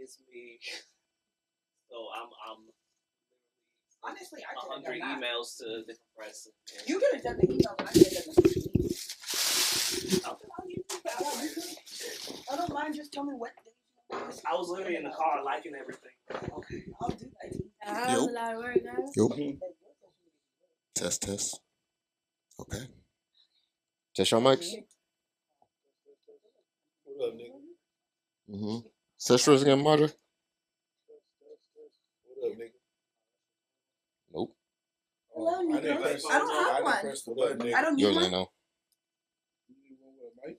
it's me. So I'm honestly, I 100 emails to different press. You could have done the email, but I could have done the I don't mind. Just tell me what. I was literally in the car liking everything. Okay, I'll do that. I have a lot of work now. Yep. Test. Okay. Test your mics. What up, nigga? Test yours again, Marjorie. What up, nigga? Nope. Hello, nigga. I don't have one. Press the button, nigga. I don't need Yours one. ain't no.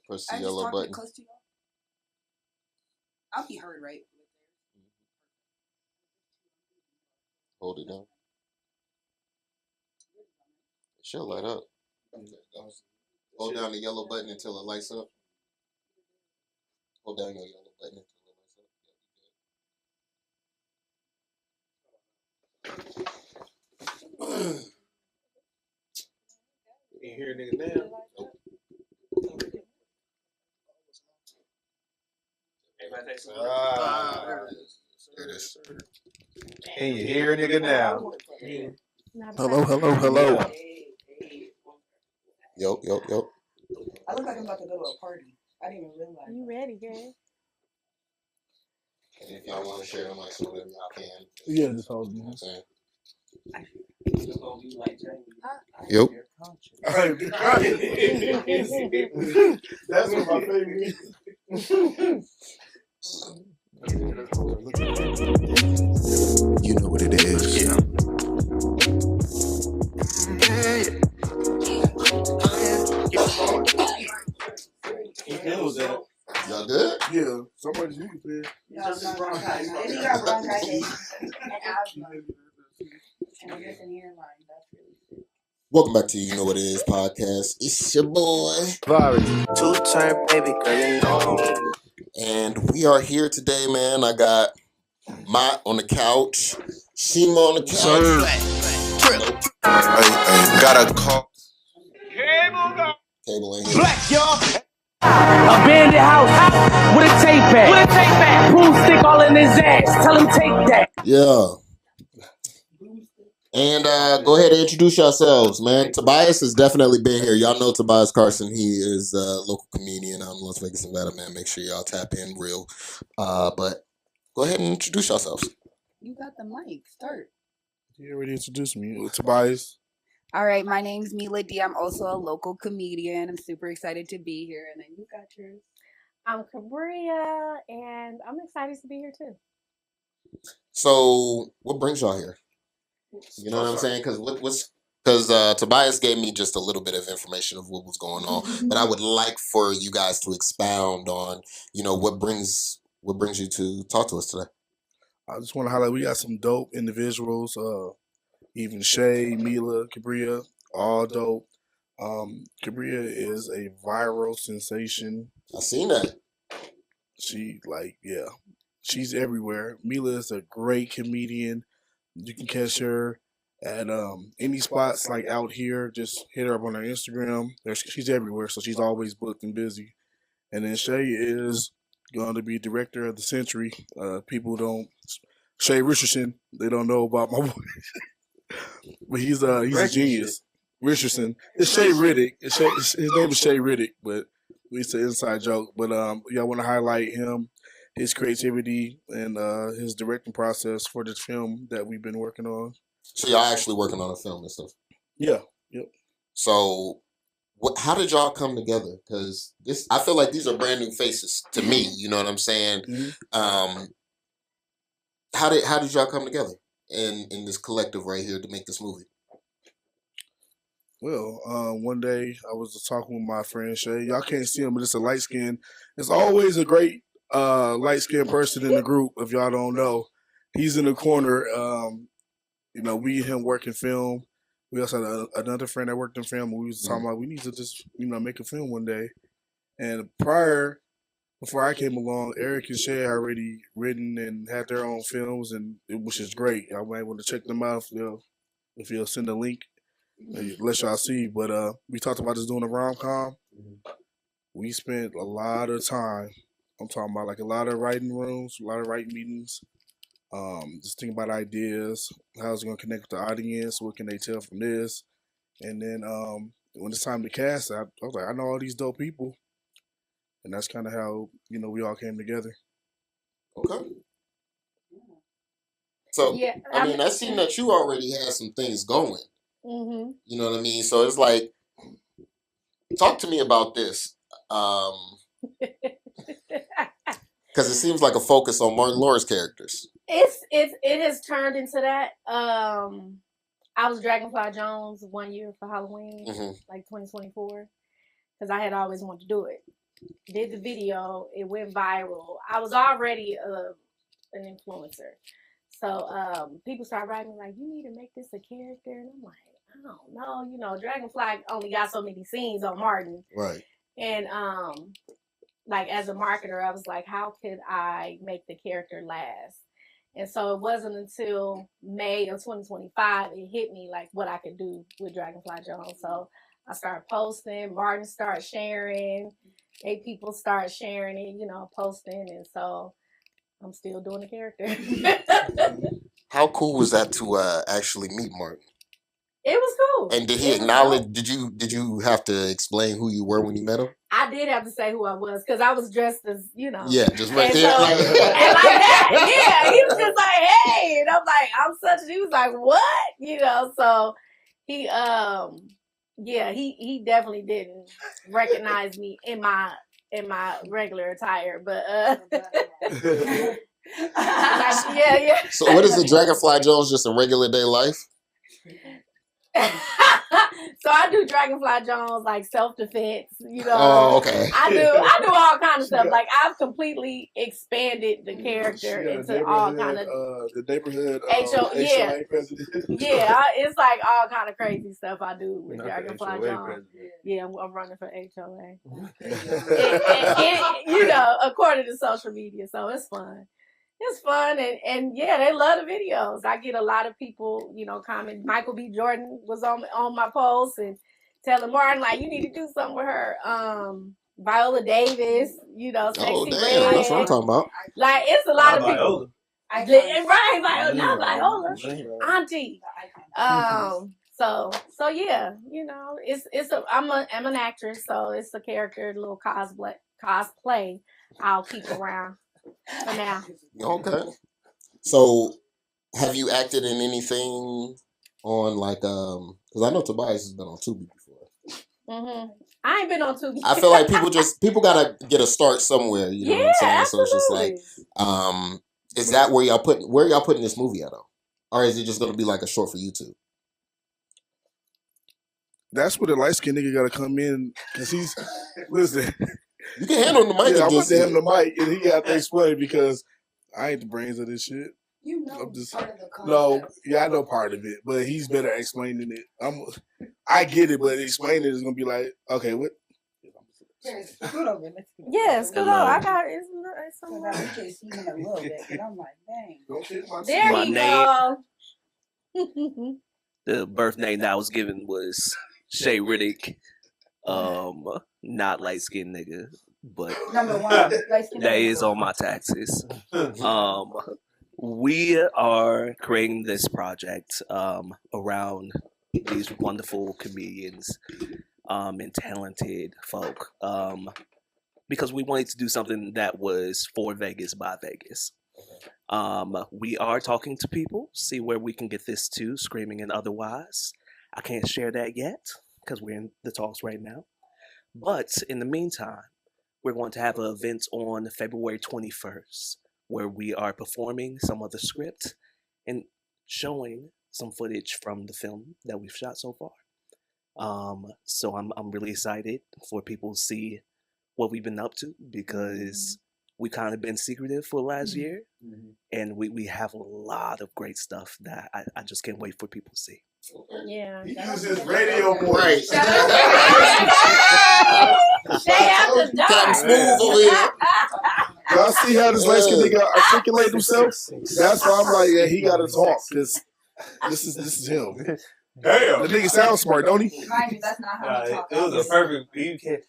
Press the I yellow just button. close to y'all. I'll be heard, right? Hold it down. It should light up. Hold down the yellow button until it lights up. Hold down your yellow button until it lights up. You hear a nigga now? Nope. There it is. Can you hear a nigga now? Hello. Yo. I look like I'm about to go to a party. I didn't even realize. You ready, girl? And if y'all want to share the mics or whatever, y'all can. Yeah, just hold You know me. what I'm saying? Yep. That's what my favorite You know what it is. Yeah. Y'all good? Yeah, somebody's you can play. Just bronchitis. And he got bronchitis and asthma. And I guess in here line. That's really sick. Welcome back to You Know What It Is podcast. It's your boy Javari. Two-turn baby girl, you know me. And we are here today, man. I got Mott on the couch, Shima on the couch. Hey, got a call. Cable ain't here. Black, y'all. Abandoned house with a tape back. Pool stick all in his ass. Tell him take that. Yeah. And go ahead and introduce yourselves, man. Tobais has definitely been here. Y'all know Tobais Carson. He is a local comedian out in Las Vegas, Nevada, man. Make sure y'all tap in real. But go ahead and introduce yourselves. You got the mic. Start. You already introduced me. Tobias. All right, my name's Meelha D. I'm also a local comedian. I'm super excited to be here. And then you got yours. I'm Cabria, and I'm excited to be here too. So, what brings y'all here? You know what I'm saying? Because Tobais gave me just a little bit of information of what was going on, but I would like for you guys to expound on, what brings you to talk to us today. I just want to highlight we got some dope individuals. Even Shay, Meelha, Cabria, all dope. Cabria is a viral sensation. I seen that. She's everywhere. Meelha is a great comedian. You can catch her at any spots like out here. Just hit her up on her Instagram. She's everywhere, so she's always booked and busy. And then Shay is going to be director of the century. Shay Richardson, they don't know about my boy. But he's a genius. Richardson. It's Shay Riddick. His name is Shay Riddick, but it's an inside joke. But y'all want to highlight him, his creativity, and his directing process for this film that we've been working on. So y'all actually working on a film and stuff? Yeah. Yep. So, how did y'all come together? Because I feel like these are brand new faces to me. You know what I'm saying? Mm-hmm. How did y'all come together in this collective right here to make this movie? Well, one day I was talking with my friend Shay. Y'all can't see him, but it's a light skin. There's always a great light skinned person in the group. If y'all don't know, he's in the corner. We and him working film. We also had another friend that worked in film. We was talking about we need to just make a film one day. And before I came along, Eric and Shay had already written and had their own films, which is great. I might want to check them out if you'll send a link. Let y'all see, but we talked about just doing a rom-com. We spent a lot of time I'm talking about like a lot of writing rooms, a lot of writing meetings. Just think about ideas, how's it gonna connect with the audience, what can they tell from this, and then when it's time to cast, I was like, I know all these dope people, and that's kind of how we all came together. Okay. So Yeah, I mean, I seen that you already had some things going. Mm-hmm. You know what I mean? So it's like, talk to me about this. Because it seems like a focus on Martin Lawrence characters. It has turned into that. I was Dragonfly Jones one year for Halloween, like 2024, because I had always wanted to do it. Did the video, it went viral. I was already an influencer, so people started writing like, "You need to make this a character," and I'm like, I don't know. Dragonfly only got so many scenes on Martin, right? And like as a marketer, I was like, how could I make the character last? And so it wasn't until May of 2025 it hit me like what I could do with Dragonfly Jones. So I started posting, Martin started sharing, 8 people started sharing it, posting, and so I'm still doing the character. How cool was that to actually meet Martin? It was cool. And did he acknowledge? Did you have to explain who you were when you met him? I did have to say who I was because I was dressed as, Yeah, just right and there. So, and like that. Yeah, he was just like, hey. And I'm like, I'm such a, he was like, what? So he, he definitely didn't recognize me in my regular attire. But, yeah. So what is the Dragonfly Jones, just a regular day life? So I do Dragonfly Jones like self-defense, Oh, okay. I do all kind of stuff. Like I've completely expanded the character into all kind of the neighborhood HOA president. Yeah, it's like all kind of crazy stuff I do with Dragonfly Jones. Yeah, I'm running for HOA. and, according to social media, so it's fun. It's fun, and yeah, they love the videos. I get a lot of people, comment. Michael B. Jordan was on my post and telling Martin like, you need to do something with her. Viola Davis, Sexy Red. That's what I'm talking about. Like it's a lot of people. Right, not Viola, Auntie. So yeah, I'm an actress, so it's a character, a little cosplay. I'll keep around. For now. Okay. So, have you acted in anything on like because I know Tobais has been on Tubi before. I ain't been on Tubi. I feel like people gotta get a start somewhere. You know what I'm saying? Absolutely. So it's just like, is that where y'all putting this movie at, though, or is it just gonna be like a short for YouTube? That's where the light skinned nigga gotta come in because listen. You can hand him the mic. Yeah, I want to hand him the mic, and he got to explain because I ain't the brains of this shit. I'm just part of the concept. I know part of it, but he's better at explaining it. I get it, but explaining it is gonna be like, okay, what? Scoot over. Yeah, scoot over. I got it. I can see him a little bit, but I'm like, dang. There you go. The birth name that I was given was Shay Riddick. Not light skinned nigga, but number one, that is on my taxes. We are creating this project around these wonderful comedians and talented folk because we wanted to do something that was for Vegas by Vegas. We are talking to people, see where we can get this to, screaming and otherwise. I can't share that yet because we're in the talks right now. But in the meantime, we're going to have an event on February 21st where we are performing some of the script and showing some footage from the film that we've shot so far. So I'm really excited for people to see what we've been up to because we've kind of been secretive for the last year, and we have a lot of great stuff that I just can't wait for people to see. Yeah. He uses radio voice. Stay after dark. Smooth over here. Y'all see how this light skinned nigga articulate himself? That's why I'm like, yeah, he got to talk because this is him. Damn, the nigga sounds smart, don't he? Mind you, that's not how he talks. It was a perfect. You can't.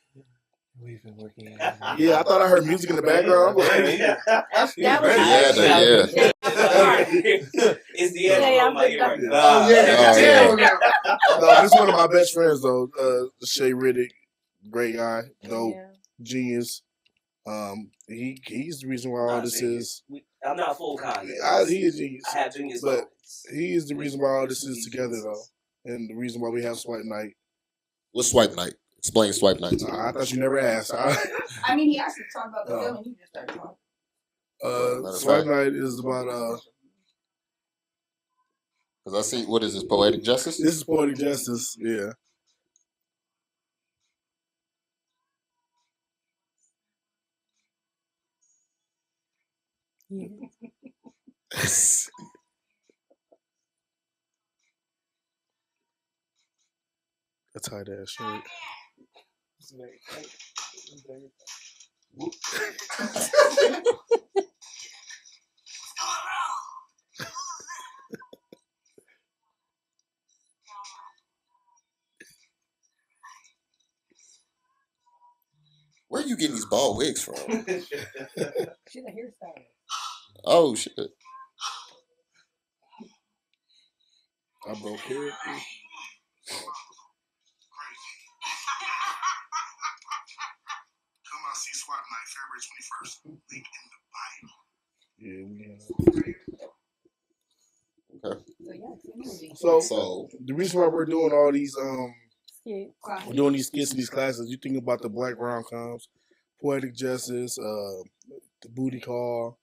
We've been working. Yeah, I thought I heard music in the background. That was Yeah. It's the Shay, end I'm of my ear right thinking- now. Oh yeah. Oh, No, this is one of my best friends though. Shay Riddick, great guy, dope, Yeah. genius. He's the reason why all Not this genius. is. I'm not full Kanye. He is genius. I have genius But moments. he is the reason why all this is together though, and the reason why we have Swipe Night. what's Swipe Night? Explain Swipe Night. I thought you never asked. I mean, he asked me to talk about the film, and he just started talking. Swipe Night is about Because I see, what is this, Poetic Justice? this is poetic justice. Yeah. A tight ass shirt. Where are you getting these bald wigs from? She's a hairstylist. Oh, shit. I broke character. Come out, see Swap Night, February 21st. Link in the bio. Yeah, we Okay. So yeah, it's a movie. So the reason why we're doing all these Yeah. we're doing these skits in these classes, you think about the black rom-coms, poetic justice, the booty call,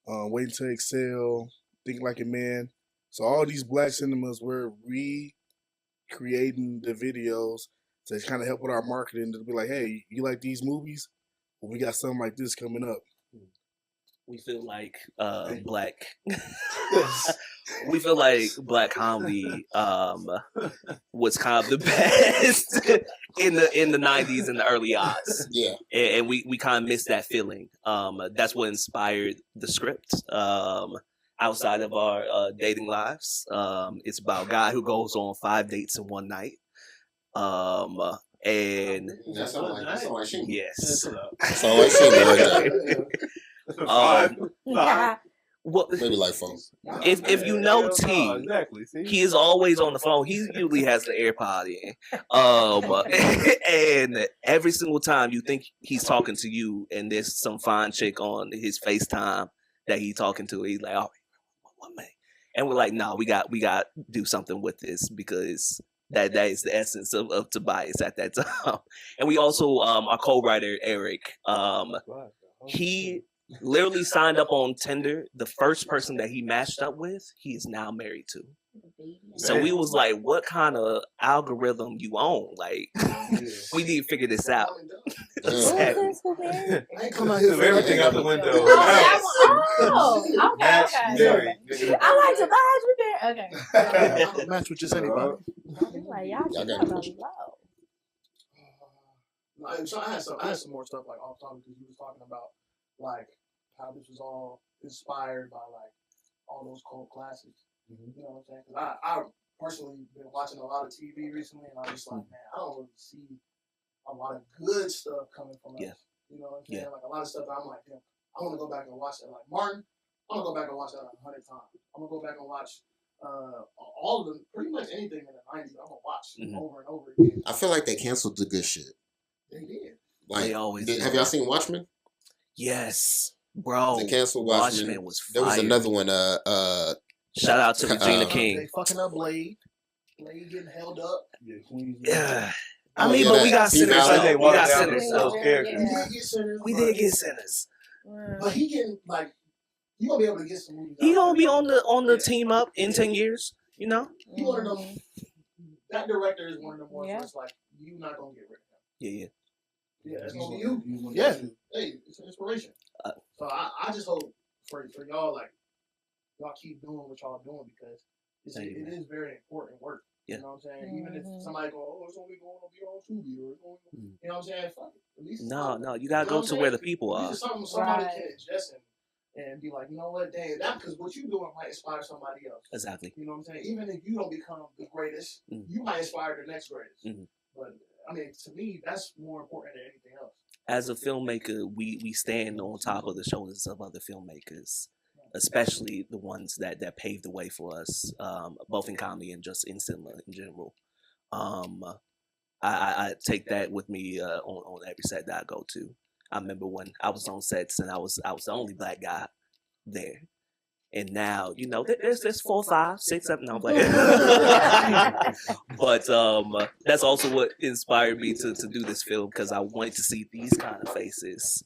waiting to excel, think like a man. So all these black cinemas, we're recreating the videos to kind of help with our marketing to be like, hey, you like these movies? Well, we got something like this coming up. We feel like black. We feel like black comedy was kind of the best in the 90s and the early aughts. Yeah. And we kind of missed that feeling. That's what inspired the script. Outside of our dating lives, it's about a guy who goes on 5 dates in one night. And That's all I see. yes, That's all I see right there. Yeah. well, Maybe like phone. if you know T, exactly. See? he is always on the phone. He usually has the AirPod in. And every single time you think he's talking to you and there's some fine chick on his FaceTime that he's talking to, he's like, oh, 1 minute. And we're like, no, we got to do something with this because that is the essence of Tobais at that time. And we also, our co-writer, Eric, he literally signed up on Tinder. The first person that he matched up with, he is now married to. So we was like, what kind of algorithm you own? Like, we need to figure this out. Who is this? Who married? I ain't come out here Threw for everything out the window. Oh, that one. Oh, okay, Match okay. married, nigga. I like to buy it. Okay. match with just anybody. I'm like, y'all Y'all should got have a a question? low. So I had some more stuff like off topic because you was talking about like how this was all inspired by like all those cult classics. You know what I'm saying? Because I personally been watching a lot of TV recently, and I'm just like, man, I don't really see a lot of good stuff coming from us. Yeah. You know what I'm saying? Yeah. Like a lot of stuff I'm like, damn, I want to go back and watch that. Like Martin, I'm gonna go back and watch that 100 times. I'm gonna go back and watch all of them, pretty much anything in the 90s. I'm gonna watch over and over again. I feel like they canceled the good shit. They did. Like, They always have do. y'all seen Watchmen? Yes, bro. They canceled Watchmen. Watchmen was There was fire. another one. Shout out to Regina They King. They fucking up Blade. Blade getting held up. Yeah. I Oh, mean, yeah, but we that got sinners. female- Though. They We watered got down sinners. those Though. characters. We did get sinners. We but- did get sinners. But he getting like he gonna be able to get some movies. He out gonna there. be on the team up in 10 years. You know? He one of them. That director is one of them ones Yeah. where it's like you not gonna get rid of him. Yeah. Yeah, it's gonna be you. Yeah. Hey, it's an inspiration. So I just hope for y'all like y'all keep doing what y'all doing because it is very important work. Yeah. You know what I'm saying? Even if somebody go, oh, it's only going to be on Tubi or it's only, you know what I'm saying? Fuck it. At least it's out there. No, you gotta You know go what to I'm where the saying? people At are. least it's something somebody Right. can ingest and be like, you know what, dang, that because what you doing might inspire somebody else. Exactly. You know what I'm saying? Even if you don't become the greatest, you might inspire the next greatest. But I mean, to me, that's more important than anything else. as a filmmaker, we stand on top of the shoulders of other filmmakers, especially the ones that paved the way for us, both in comedy and just in cinema in general. Um, I take that with me on every set that I go to. I remember when I was on sets and I was the only black guy there. And now, there's 4, 5, 6, 7. No, I'm playing. But that's also what inspired me to do this film, because I wanted to see these kind of faces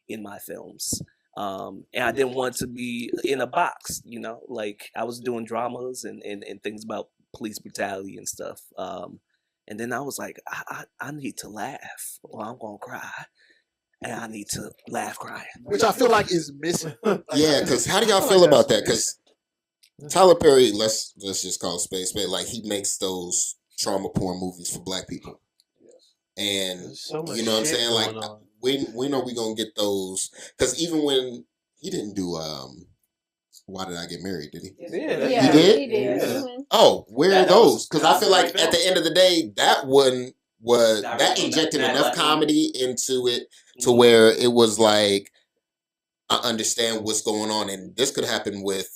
in my films. And I didn't want to be in a box, like I was doing dramas and things about police brutality and stuff. And then I was like, I need to laugh or I'm going to cry. And I need to laugh crying. Which I feel like is missing. Yeah, because how do y'all feel about that? Because Tyler Perry, let's just call space, but like he makes those trauma porn movies for black people. And so much you know what I'm shit saying? Like going on. when are we gonna get those? Because even when he didn't do Why Did I Get Married? Did he? Yeah, He did? He did. Yeah. Mhm. Oh, where That are those? was- Because I feel like that at the end of the day, that one was that injected that enough comedy into it to where it was like, I understand what's going on, and this could happen with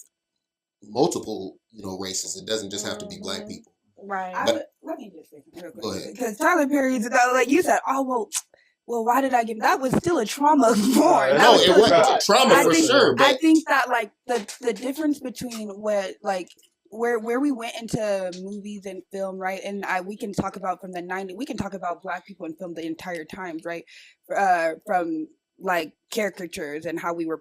multiple, races. It doesn't just have to be black people. Right. Let me just say something real Go quick. ahead. Because Tyler Perry's, like you said, well, why did I give? That was still a trauma porn. No, That it wasn't trauma I for think- sure. I But think that like the difference between what like where we went into movies and film, right? And we can talk about from the 90s. We can talk about black people in film the entire times, right? From like caricatures and how we were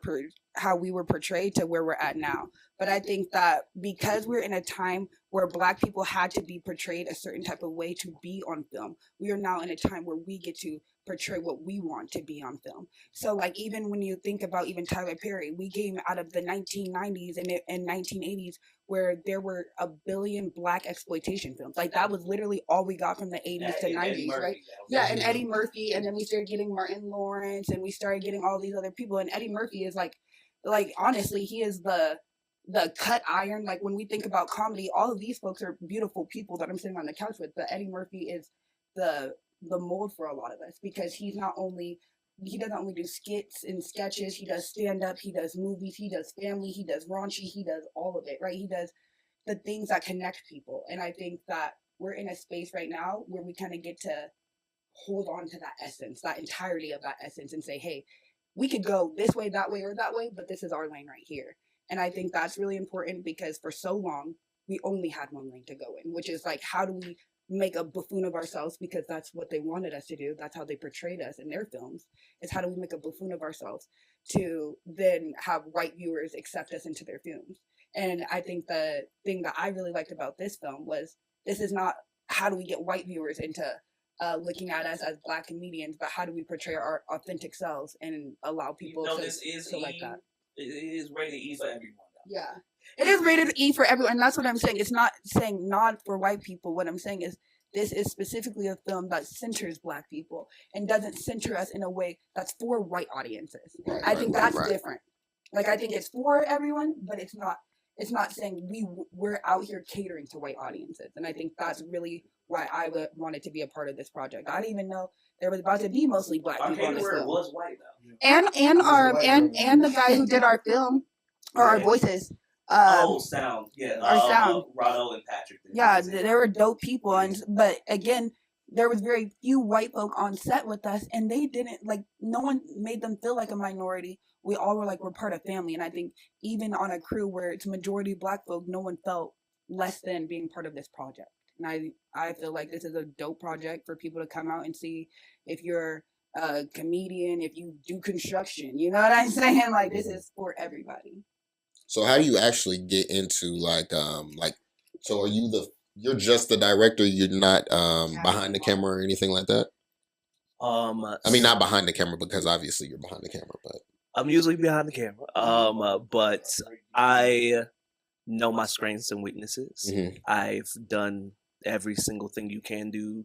portrayed to where we're at now. But I think that because we're in a time where black people had to be portrayed a certain type of way to be on film, we are now in a time where we get to portray what we want to be on film. So like even when you think about even Tyler Perry, we came out of the 1990s and 1980s where there were a billion black exploitation films. Like that was literally all we got from the 80s to 90s, right? Yeah, and Eddie Murphy, and then we started getting Martin Lawrence, and we started getting all these other people. And Eddie Murphy is like honestly, he is the cut iron. Like when we think about comedy, all of these folks are beautiful people that I'm sitting on the couch with, but Eddie Murphy is the mold for a lot of us, because he doesn't only do skits and sketches, he does stand-up, he does movies, he does family, he does raunchy, he does all of it, right? He does the things that connect people. And I think that we're in a space right now where we kind of get to hold on to that essence, that entirety of that essence, and say, hey, we could go this way, that way, or that way, but this is our lane right here. And I think that's really important, because for so long we only had one lane to go in, which is like, how do we make a buffoon of ourselves, because that's what they wanted us to do. That's how they portrayed us in their films, is how do we make a buffoon of ourselves to then have white viewers accept us into their films. And I think the thing that I really liked about this film was, this is not how do we get white viewers into looking at us as black comedians, but how do we portray our authentic selves and allow people to like that. It is rated E for everyone. Yeah. It is rated E for everyone, and that's what I'm saying. It's not saying not for white people. What I'm saying is, this is specifically a film that centers black people and doesn't center us in a way that's for white audiences. I think that's different. Like, I think it's for everyone, but it's not saying we're out here catering to white audiences. And I think that's really why I wanted to be a part of this project. I didn't even know there was about to be mostly black people on this film. Was white though. And the guy who did our film or our voices. Sound. Yeah. Our sound. Rado and Patrick. Yeah, there were dope people, but again, there was very few white folk on set with us, and they didn't no one made them feel like a minority. We all were like, we're part of family. And I think even on a crew where it's majority black folk, no one felt less than being part of this project. And I feel like this is a dope project for people to come out and see. If you're a comedian, if you do construction, you know what I'm saying? Like, this is for everybody. so how do you actually get into so you're just the director, you're not behind the camera or anything like that? I mean, not behind the camera, because obviously you're behind the camera, but I'm usually behind the camera. But I know my strengths and weaknesses. Mhm. I've done every single thing you can do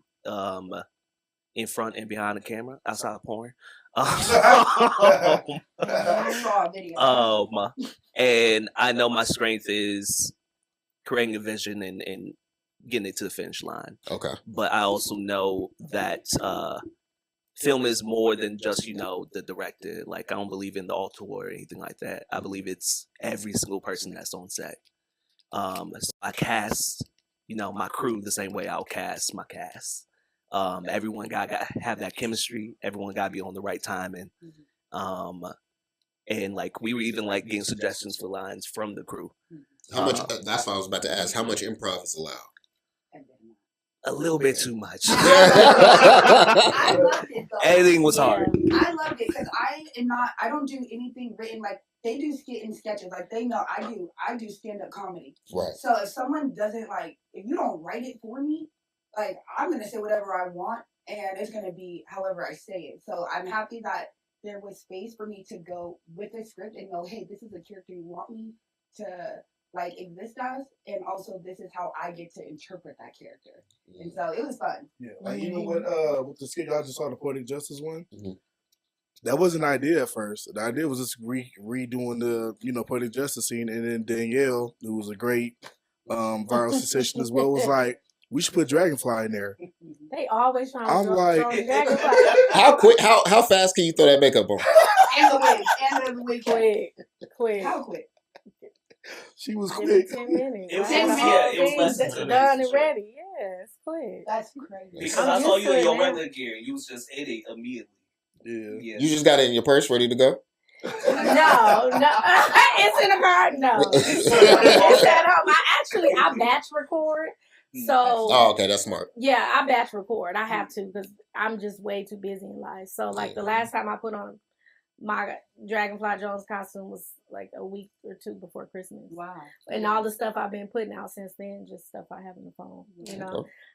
in front and behind the camera, outside of porn. And I know my strength is creating a vision and getting it to the finish line. okay. But I also know that film is more than just, the director. Like, I don't believe in the auteur or anything like that. I believe it's every single person that's on set. So I cast, my crew the same way I'll cast my cast. Everyone got have that chemistry. Everyone got to be on the right timing. And like we were even like getting suggestions for lines from the crew. How much? That's what I was about to ask. How much improv is allowed? A little bit too much. I loved it though. Editing was hard. I loved it because I don't do anything written. Like they do sketches. Like they know I do stand up comedy. Right. So if someone doesn't if you don't write it for me, like I'm gonna say whatever I want and it's gonna be however I say it. So I'm happy that there was space for me to go with the script and go, hey, this is the character you want me to exist as, and also this is how I get to interpret that character. And so it was fun. Yeah, like even with the skit y'all just saw, the Poetic Justice one, that wasn't an idea at first. The idea was just redoing the Poetic Justice scene, and then Danielle, who was a great viral sensation as well, was like, we should put Dragonfly in there. They always trying to I'm like, how fast can you throw that makeup on? And the wig. Quick. How quick? She was quick. 10 minutes. It was less than 10 minutes. Done and ready. Yes, quick. That's crazy. Because I saw you in your weather gear. You was just in it immediately. Yeah. You just got it in your purse, ready to go? No. It's in the car. No. It's at home. I batch record. So. Oh, okay, that's smart. Yeah, I batch record. I have to because I'm just way too busy in life. So the last time I put on my Dragonfly Jones costume was like a week or two before Christmas. Wow. And all the stuff I've been putting out since then, just stuff I have on the phone,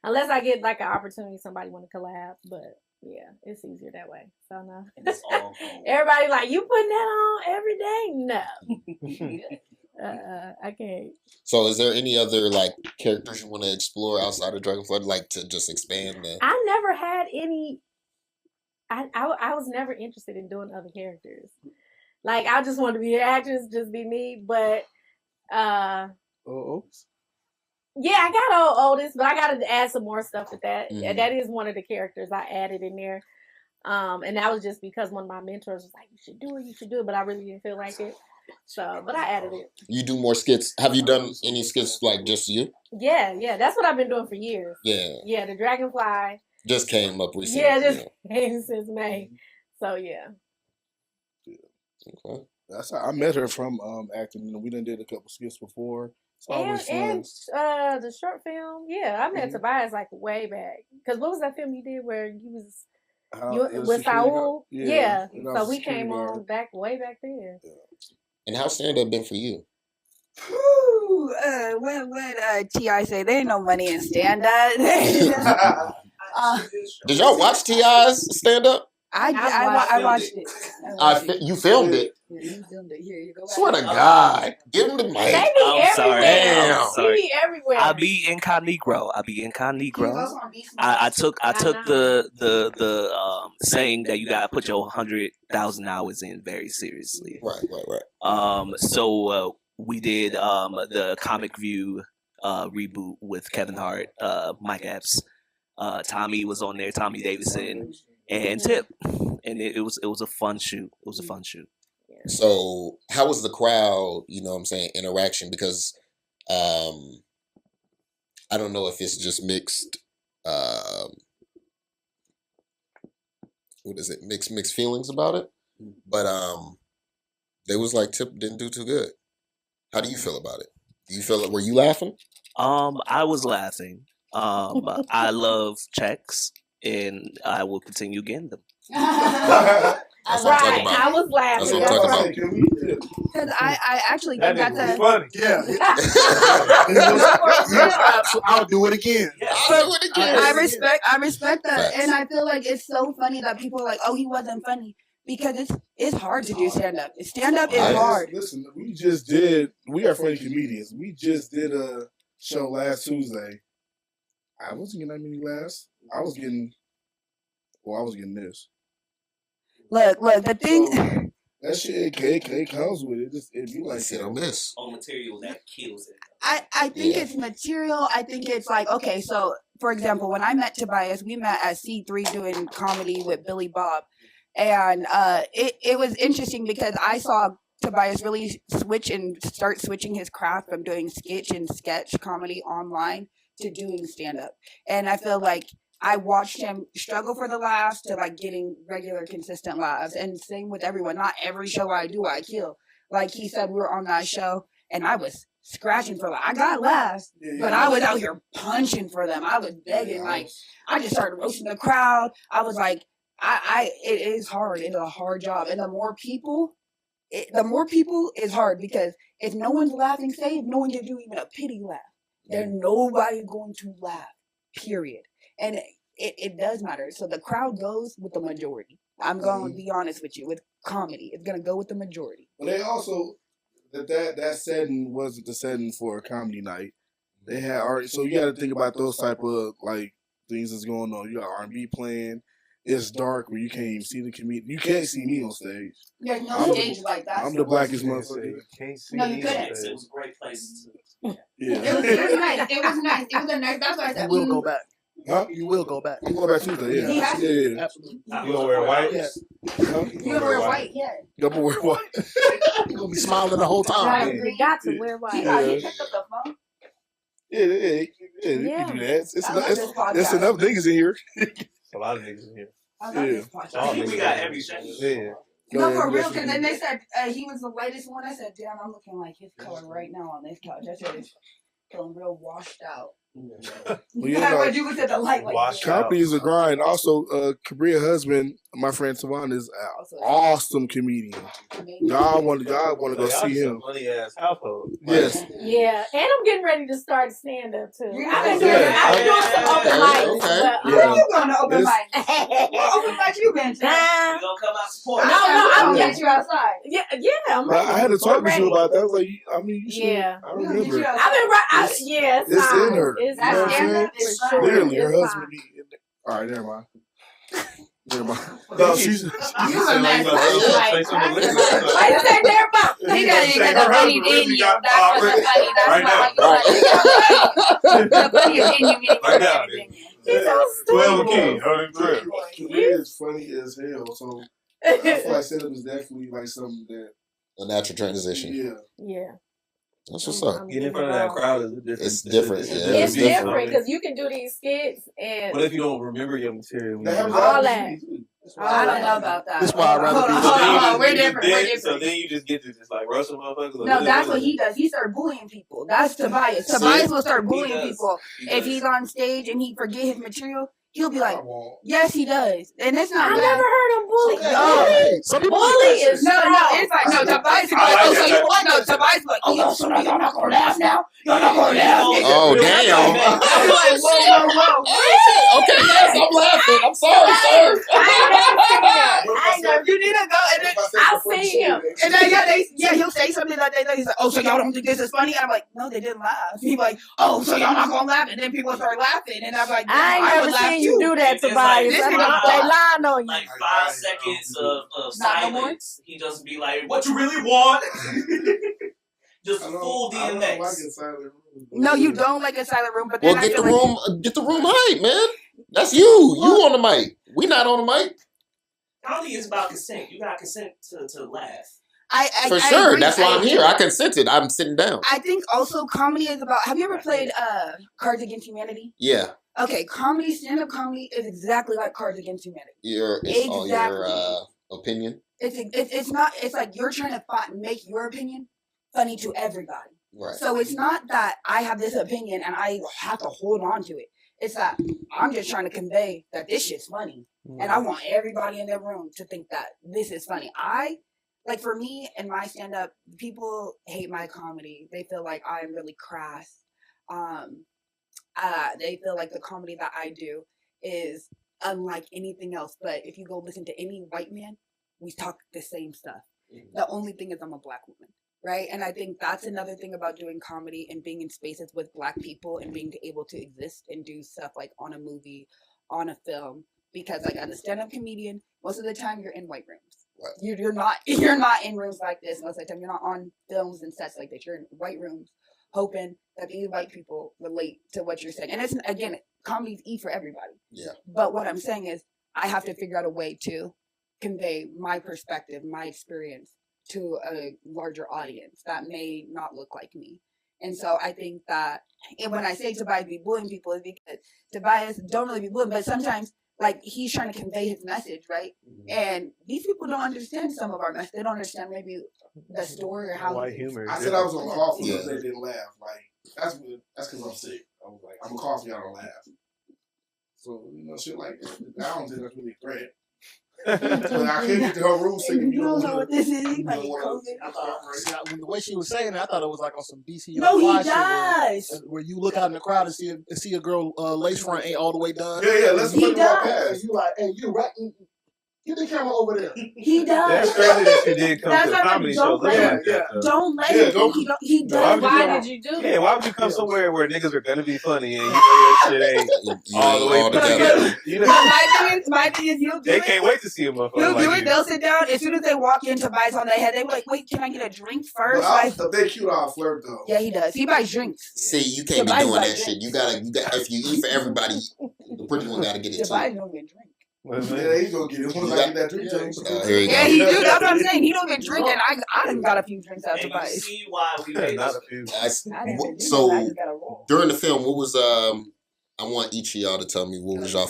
Unless I get like an opportunity, somebody want to collab, but yeah, it's easier that way. So no. It's all Everybody like, you putting that on every day? No. I can't. So is there any other like characters you want to explore outside of Dragonfly, like to just expand the... I never had any... I was never interested in doing other characters. Like, I just wanted to be an actress, just be me. But, yeah, I got Otis, but I got to add some more stuff with that. Mm-hmm. That is one of the characters I added in there. And that was just because one of my mentors was like, you should do it. But I really didn't feel like it. So, but I added it. You do more skits. Have you done any skits like just you? Yeah. That's what I've been doing for years. Yeah. Yeah, the Dragonfly. Just came up recently. Yeah, just came since May. So yeah. Okay. That's how I met her from acting. We done did a couple skits before. And the short film, I met Tobais like way back. Because what was that film you did where you was with Saul? Yeah. So we came on way back then. Yeah. And how's stand-up been for you? What T.I. say? There ain't no money in stand-up. Did y'all watch T.I.'s stand-up? I watched it. You filmed it? Yeah, you filmed it. Here, you go back. Swear to God. Give him the mic. They be everywhere. Damn. They be everywhere. I be incognito. I took the saying that you gotta put your 100,000 hours in very seriously. Right. So we did the Comic View reboot with Kevin Hart, Mike Epps. Tommy was on there, Tommy Davidson, and Tip, and it was a fun shoot. It was a fun shoot. So, how was the crowd? Interaction, because I don't know if it's just mixed. Mixed feelings about it, but they was like Tip didn't do too good. How do you feel about it? Do you feel it? Were you laughing? I was laughing. I love checks, and I will continue getting them. That's what I'm talking about. I was laughing. That's what I'm talking about. Because I actually think that's funny. Yeah. I'll do it again. I respect that, and I feel like it's so funny that people are like, "Oh, he wasn't funny," because it's hard to do stand up. Stand up is hard. Listen, we are funny comedians. We just did a show last Tuesday. I wasn't getting that many laughs. I was getting this. Look, the thing. That shit, it comes with it. It be like hit or miss. On material that kills it. I think it's material. I think it's like, okay, so for example, when I met Tobais, we met at C3 doing comedy with Billy Bob. And it was interesting because I saw Tobais really start switching his craft from doing sketch and sketch comedy online to doing stand-up. And I feel like I watched him struggle for the laughs to like getting regular, consistent laughs. And same with everyone. Not every show I do, I kill. Like he said, we were on that show and I was scratching for I got laughs, but I was out here punching for them. I was begging, like I just started roasting the crowd. I was like, it is hard. It's a hard job, and the more people is hard because if no one's laughing, say if no one gives you even a pity laugh, then nobody's going to laugh. Period. And it does matter. So the crowd goes with the majority. I'm going to be honest with you. With comedy, it's going to go with the majority. But they also that setting wasn't the setting for a comedy night. They had art, so you got to think about those type of like things that's going on. You got R&B playing. It's dark where you can't even see the comedian. You can't see me on stage. There's no stage like that. I'm the blackest motherfucker. No, you couldn't. It was a great place. Yeah. It was nice. It was nice. It was a nice. That's why I said You will go back. Huh? You will go back. You go back Tuesday, yeah. Absolutely. Absolutely. You gonna wear white? Yeah. Huh? You gonna wear white? Yeah. You gonna wear white? You're gonna be smiling the whole time. You got to wear white. He picked up the phone. Yeah, you can do that. It's enough niggas in here. A lot of niggas in here. I love this podcast. We got everything. Yeah. No, for real, because then they said he was the lightest one. I said, damn, I'm looking like his color right now on this couch. I said, it's feeling real washed out. Well, But you looked at the light like comedy is a grind. Also, Cabria husband, my friend Savon, is an awesome comedian. Y'all want to go see him. Funny ass household. Yes. Yeah, and I'm getting ready to start stand up too. Yeah. I've been doing some open mics. But When you going to open mic? What open mic you been to? You gonna come out support? No, I'm get you outside. Yeah, I'm ready. I had to talk I'm to you ready. about that. I was like, I mean, you should. Yeah. I remember. I've been right. Yeah, It's in her. It's You know what I'm saying? fine. It's fine. Literally, her It's husband fine. be in there. All right, never mind. Never mind. No, she's. You a mess. Say something Why you say never mind? He got it the funny in you. That's what's funny. Right That's now. why the funny in you meaning Right the now. funny in you. He's so 12 stupid. kids. Cabria is funny as hell. So I feel like stand-up is definitely like something that. A natural transition. Yeah. Yeah. That's what's up. Getting in front of that crowd is different. It's different. Yeah, It's different. different because you can do these skits and What if you don't remember your material? That happens all all that. I don't know about that. That's why I'd rather be- Hold on. We're So different. We're different. So then you just get to just like roast some motherfuckers. No, that's what he does. He started bullying people. That's Tobais. Tobais will start bullying people. If he's on stage and he forget his material, he'll be like, yes, he does. And it's not I bad. never heard him bully. Oh. Some people Bully is No, it's like, no, Tobais is like, oh, so you want no, Tobais is like, oh, yo, so now y'all not gonna laugh now? Y'all not gonna laugh? Oh, damn. I'm like, whoa. Okay, yes, I'm laughing. I'm sorry, sir. I ain't never. You need to go and then I've seen him. And then he'll say something like that. He's like, oh, so y'all don't think this is funny? And I'm like, no, they didn't laugh. He's like, oh, so y'all not gonna laugh? And then people start laughing, and I'm like, I ain't would never laugh seen you too. do that, It's like- Tobias. this They nigga lying on you. Like 5 seconds of Not no more? silence. He just be like, what you really want? Just full I don't like DMX. it silent. No, you don't like a silent room, but then Well, I get feel the like room. Get the room hype, man. That's you. You on the mic. We not on the mic. I don't think it's about consent. You got consent to laugh. I For I sure. agree. That's why I'm here. I agree. consented. I'm sitting down. I think also comedy is about. Have you ever played Cards Against Humanity? Yeah. Okay, comedy, stand-up comedy is exactly like Cards Against Humanity. It's all your Exactly. opinion. It's not. It's like you're trying to make your opinion funny to everybody. Right. So it's not that I have this opinion and I have to hold on to it. It's that I'm just trying to convey that this shit's funny, and I want everybody in the room to think that this is funny. Like for me and my stand-up, people hate my comedy. They feel like I'm really crass. They feel like the comedy that I do is unlike anything else. But if you go listen to any white man, we talk the same stuff. The only thing is I'm a black woman, right? And I think that's another thing about doing comedy and being in spaces with black people and being able to exist and do stuff like on a movie, on a film. Because like as a stand-up comedian, most of the time you're in white rooms. You're not in rooms like this most of the time. You're not on films and sets like this. You're in white rooms, hoping that these white people relate to what you're saying. And it's again, comedy's for everybody. Yeah. But what I'm saying is, I have to figure out a way to convey my perspective, my experience to a larger audience that may not look like me. And so I think that, and when I say Tobais be bullying people, it's because Tobais don't really be bullying, but sometimes like he's trying to convey his message, right? And these people don't understand some of our message. They don't understand maybe the story or how. White humor. I said I was on coffee because they didn't laugh. Like that's because I'm sick. I was like, I'm a coffee, I don't laugh. So shit like that. I don't think that's really a threat. But I can't get to her room singing. You don't know what this is. I thought the way she was saying it, I thought it was like on some DC. No, he does. Where you look out in the crowd and see a girl lace front ain't all the way done. Yeah. Let's he look does. past. You like, hey, you right? Get the camera over there. He does. That's crazy that she did come That's to a not comedy show. don't let him. Don't let him. He does. Why did you do that? Yeah, why would you come somewhere where niggas are gonna be funny and you know your shit ain't all the way together? You know, My thing is, you'll do they it. can't wait to see a motherfucker You'll do like it. They'll sit down. As soon as they walk in, Tobais on their head, they be like, "Wait, can I get a drink first?" But if they cute, I'll flirt though. Yeah, he does. He buys drinks. See, you can't be Tobais doing buys that shit. drinks. You got if you eat for everybody, the pretty one got to get it too. Tobais don't even drink. Yeah, he's gonna get it. Once I get that drink, Here you Yeah, go. he do. That's what I'm saying. He don't even drink, and I done got a few drinks out of And you Tobais. see why we made Not this. a few. So during the film, what was I want each of y'all to tell me what was your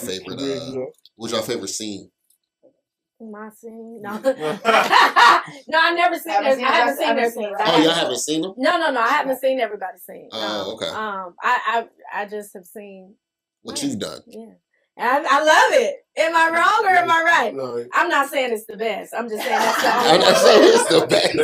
favorite scene. My scene? No. No, I've never seen their I haven't seen their scenes. Oh, y'all haven't seen them? No, I haven't seen everybody's scene. Oh, okay. I just have seen What you've done. Yeah. And I love it. Am I wrong or am I right? No. I'm not saying it's the best. I'm just saying that's the only I'm not saying it's the best.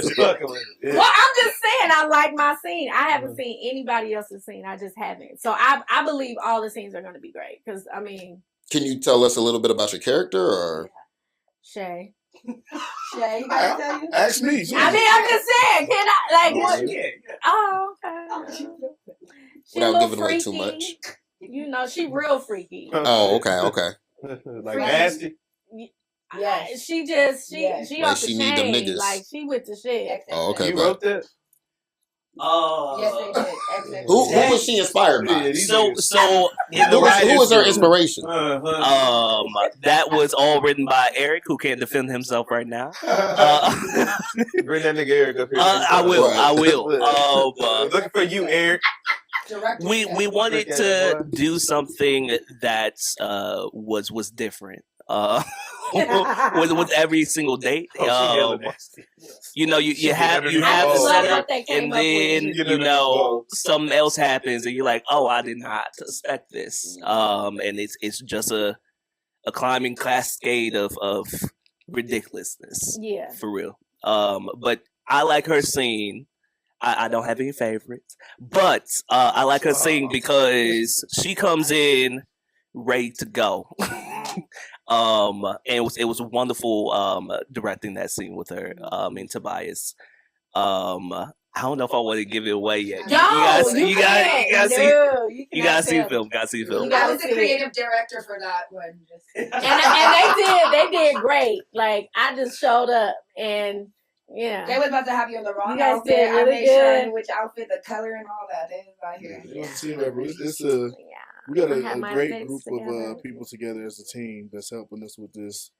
Well, I'm just saying I like my scene. I haven't seen anybody else's scene. I just haven't. So I believe all the scenes are going to be great. Because, I mean. Can you tell us a little bit about your character? Or Shay. Shay, you gotta tell you? Ask me. I mean, I'm just saying. Can I, like, what? Yeah. Oh, okay. without giving away too much? You know, she real freaky. Oh, okay. Like nasty. Yeah, she off Like the she need them chain. niggas. Like she with the shit. Oh, okay. You wrote that? Yes, they did. Who was she inspired by? So in the Who was her writers' inspiration? that was all written by Eric, who can't defend himself right now. Bring that nigga Eric up here. I will. Looking for you, Eric. We wanted to do something that was different. With every single date, you know, you have the setup, and then something else happens, and you're like, oh, I did not expect this, and it's just a climbing cascade of ridiculousness, for real. But I like her scene. I don't have any favorites, but I like her scene because she comes in ready to go. And it was wonderful directing that scene with her and Tobais. I don't know if I want to give it away yet. You gotta see the film. I was the creative director for that one. and they did great. Like I just showed up and. Yeah, they was about to have you in the wrong you guys outfit. did really I made good. sure which outfit, the color, and all that. They was out here. We got a great group of people together as a team that's helping us with this.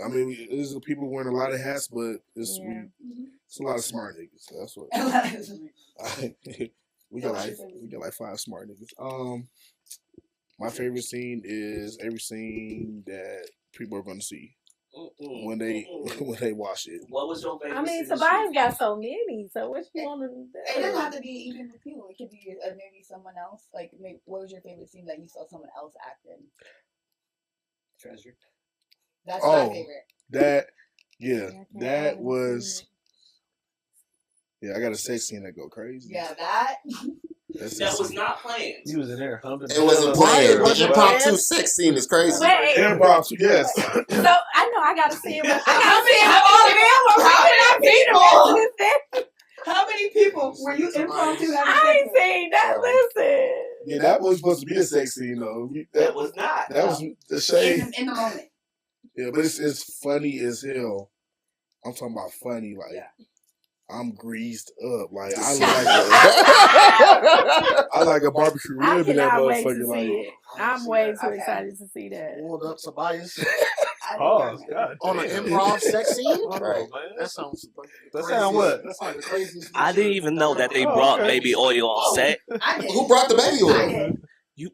I mean, there's people wearing a lot of hats, but it's a lot of smart niggas. So that's what. we got like 5 smart niggas. My favorite scene is every scene that people are going to see. When they watch it. What was your favorite? I mean, Tobais got so many. So what you want to do? It doesn't have to be even with you. It could be maybe someone else. Like, what was your favorite scene that you saw someone else act in? Treasure. That's my favorite. That was. Yeah, I got a sex scene that go crazy. Yeah, that. That was not planned. You was in there humping. It wasn't planned. The impromptu sex scene is crazy. Impromptu, yes. So I know I gotta see him. How many people were you impromptu? I ain't seen that. Listen. Yeah, that was supposed to be a sex scene though. That was not. That was the Shay in the moment. Yeah, but it's funny as hell I'm talking about funny. Like I'm greased up. Like I like a barbecue I rib in that cannot wait to motherfucker. see Like it. I'm way too excited to see that. Rolled up Tobais Oh, God. on an damn. improv sex scene. Right. That sounds. That sound what? That's like the craziest. I didn't even know that they Oh, brought okay. baby oil on set. I did. Who brought the baby I oil? did. You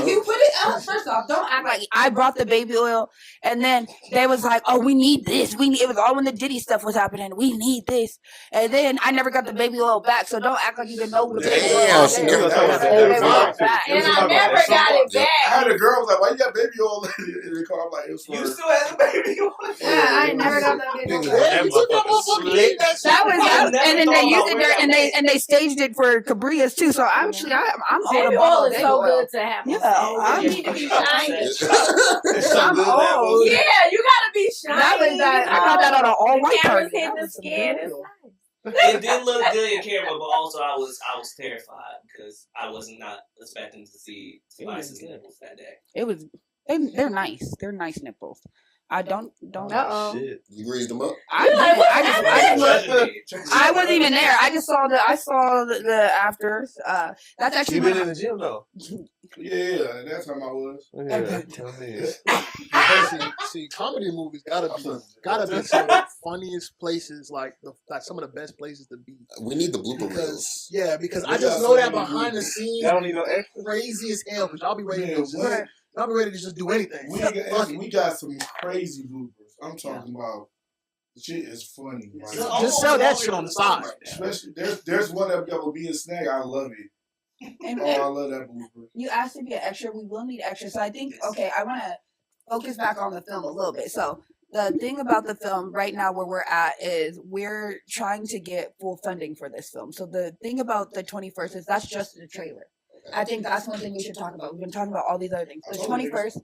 You put it out. First off, don't act like I brought the baby oil, and then they was like, "Oh, we need this. It was all when the Diddy stuff was happening. We need this, and then I never got the baby oil back. So don't act like you didn't know the baby oil. Damn, was she there. never I got the got baby that. oil back. And I never got it I back. had a girl was like, "Why you got baby oil in the car?" I'm like, "It's for." still have the baby oil. Yeah, I ain't never got that baby oil back. Yeah, you took that motherfucker kid, that That was, I never and then they thought used about it where there, that and they staged it for Cabrias too. So I'm all Baby about oil is baby so oil. good to have. Yeah, I need to be shiny. It's so I'm good. old. Yeah, you gotta be shiny. That was that. I got that on an all white Cameras party. hitting That the was some skin. good It's oil. nice. It did look good in camera, but also I was terrified because I was not expecting to see Tobias' nipples that day. It was. They're nice. They're nice nipples. I don't. Uh-oh. Shit. You greased them up? I wasn't even there. I just saw the afters. That's actually You been in the gym though? Yeah, that's how I was. Yeah. I mean, See, comedy movies gotta be some of the funniest places, like some of the best places to be. We need the blooper Because reels. because We I just got know that so many behind the movies. scenes, y'all don't need no extra. crazy as hell. Cause y'all be ready Man, to what? y'all be ready to just do anything. We got some crazy bloopers. I'm talking about. The shit is funny. Like, Just sell that shit on the side. especially there's one that will be a snag. I love it. And I love that blooper. you asked to be an extra. We will need extra. So I think I want to focus back on the film a little bit. So the thing about the film right now where we're at is we're trying to get full funding for this film. So the thing about the 21st is that's just the trailer. I think that's one thing we should talk about. We've been talking about all these other things. The 21st,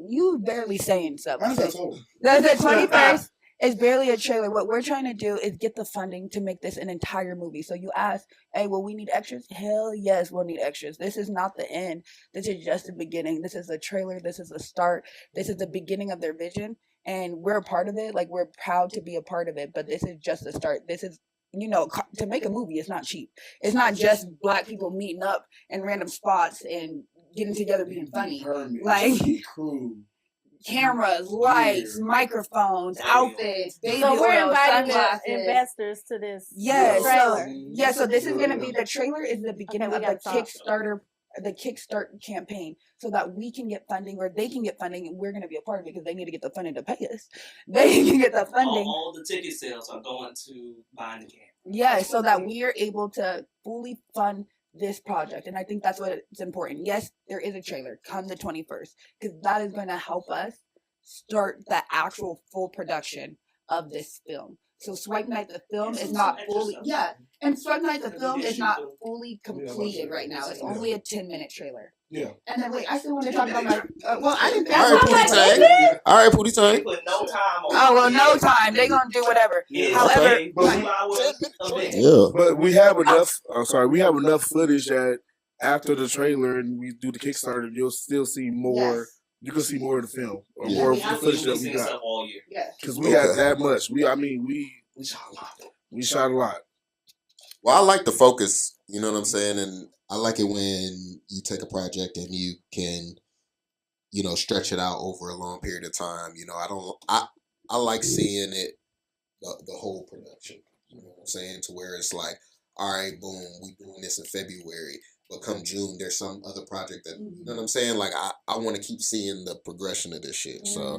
you barely saying something. That's what I told him. The 21st is barely a trailer. What we're trying to do is get the funding to make this an entire movie. So you ask, hey, will we need extras? Hell yes, we'll need extras. This is not the end. This is just the beginning. This is a trailer. This is a start. This is the beginning of their vision. And we're a part of it. Like, we're proud to be a part of it. But this is just the start. This is, to make a movie, it's not cheap. It's not just black people meeting up in random spots and getting together being funny. Like, crew. cameras, lights, microphones, outfits, baby So we're oil, inviting sunglasses. the investors to this Yeah, trailer. so this is gonna be the trailer is the beginning Okay, of we the gotta talk. Kickstart campaign, so that we can get funding or they can get funding, and we're gonna be a part of it because they need to get the funding to pay us. They can get the funding. All the ticket sales are going to buying the camera. Yeah, so that we are able to fully fund this project. And I think that's what it's important. Yes, there is a trailer come the 21st, because that is going to help us start the actual full production of this film. So Swipe Night the film is not fully and Swipe Night the film is not fully completed right now. It's only a 10-minute trailer. Yeah. And then wait, I still want to talk about my well, I didn't All right, Pootie Tang. All right, Pootie They Tang. put no time on Oh well, no time. They're gonna do whatever. it. However, Okay, 2 hours a day. Yeah. But we have enough. I'm sorry, we have enough footage that after the trailer and we do the Kickstarter, you'll still see more. yes. You can see more of the film or Yeah. more of We the have footage that to we see got stuff all year. Yes. because we had that much. We shot a lot. Well, I like the focus. You know what I'm saying, and I like it when you take a project and you can, stretch it out over a long period of time. I like seeing it, the whole production. You know what I'm saying, to where it's like, all right, boom, we doing this in February, but come June, there's some other project that you know what I'm saying. Like I want to keep seeing the progression of this shit. So.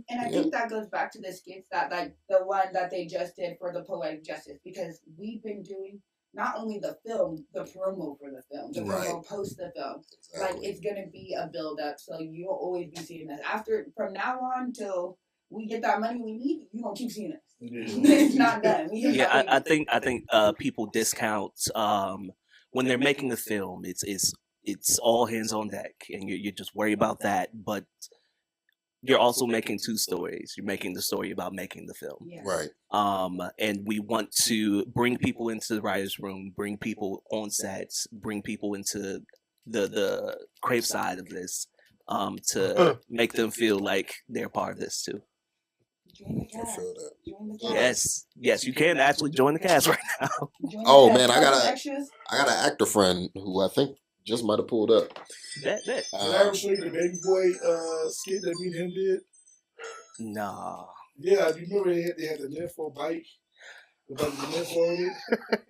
And I think that goes back to the skits that, like, the one that they just did for the Poetic Justice, because we've been doing not only the film, the promo for the film, the promo post the film. Like, it's gonna be a build up, so you'll always be seeing this. From now on till we get that money we need, you gonna keep seeing us. It's not done. Yeah, I think people discount when they're making a film. It's all hands on deck, and you're just worried about that. But you're also making two stories. You're making the story about making the film. Yeah. Right. And we want to bring people into the writer's room, bring people on sets, bring people into the crave side of this, to make them feel like they're part of this too. I feel that. Yes, you can actually join the cast right now. Oh man, I got an actor friend who I think just might have pulled up. That. Did I ever show you the Baby Boy skit that me and him did? Nah. Yeah, do you remember they had the nympho bike? The nympho on it?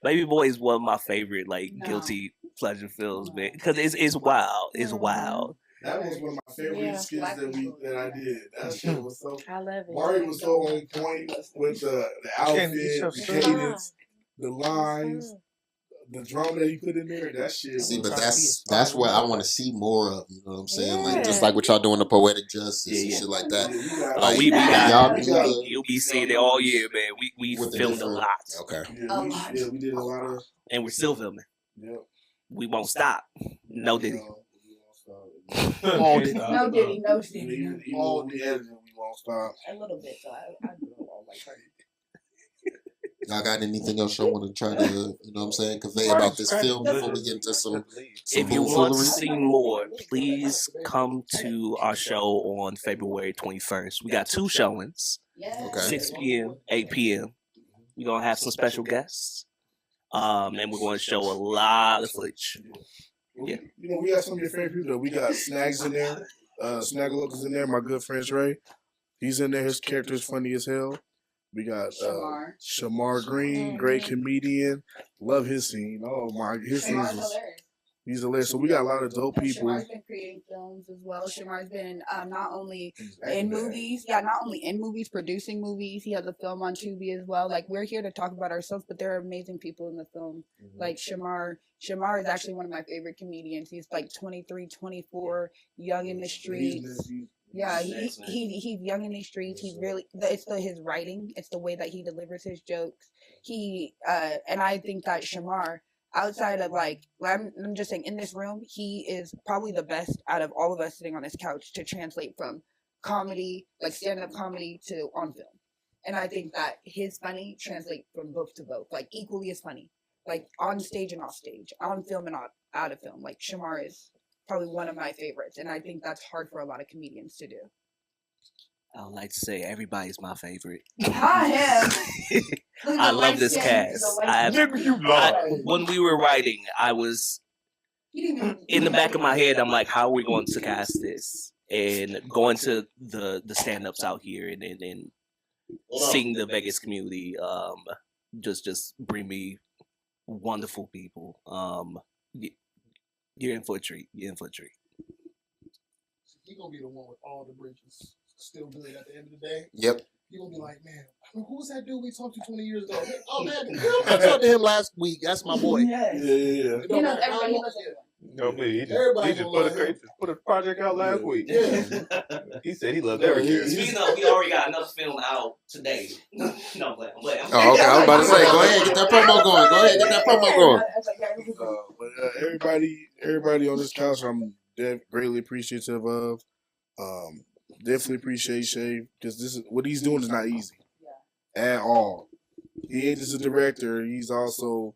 Baby Boy is one of my favorite guilty pleasure films, man, because it's wild. It's wild. That was one of my favorite skits that I did. That shit was so. I love it. Mari was so on point with the outfit, the cadence, the lines, the drama that he put in there. That shit. See, but that's what I want to see more of. You know what I'm saying? Like just like what y'all doing the poetic justice and shit like that. You'll be seeing it all year, man. We filmed a lot. Okay. Yeah, we did a lot of, and we're still filming. Yep. We won't stop. No Diddy. All Diddy. No Diddy. All the editing, we won't stop. A little bit, so I do it all like her. Y'all got anything else y'all want to try to, you know what I'm saying, convey about this film before we get into some If you want to see more, please come to our show on February 21st. We got 2 showings, 6 p.m., 8 p.m. We're going to have some special guests, and we're going to show a lot of footage. Yeah. You know, we got some of your favorite people. We got Snags in there. Snaggle is in there. My good friend Ray. He's in there. His character is funny as hell. We got Shamar Green, great comedian. Love his scene. Oh my, his scene is he's hilarious. So we got a lot of dope people. Shamar's been creating films as well. Shamar's been not only in movies, producing movies. He has a film on Tubi as well. Like, we're here to talk about ourselves, but there are amazing people in the film. Like Shamar is actually one of my favorite comedians. He's like 23, 24, young in the streets. Yeah, he's young in the streets. He's really, it's his writing. It's the way that he delivers his jokes. And I think that Shamar, outside of I'm just saying, in this room, he is probably the best out of all of us sitting on this couch to translate from comedy, like stand-up comedy, to on film. And I think that his funny translate from both to both, like equally as funny, like on stage and off stage, on film and out of film. Like Shamar is probably one of my favorites, and I think that's hard for a lot of comedians to do. I would like to say everybody's my favorite. I love this cast. When we were writing, I was in the back of my head. I'm like, how are we going to cast this? And going to the stand-ups out here and seeing the Vegas community, just bring me wonderful people. You're in for a treat. You're gonna be the one with all the bridges still good at the end of the day. Yep. You're gonna be like, man, who was that dude we talked to 20 years ago? Oh man, I talked to him last week. That's my boy. Yeah. You know, everybody loves it. No, man, he just put a project out last week. Yeah. He said he loved every character. We already got another film out today. No, I'm playing. Oh, okay. I was about to say, go ahead, get that promo going. But everybody on this couch, I'm greatly appreciative of. Definitely appreciate Shay, because this is what he's doing is not easy at all. He ain't just a director. He's also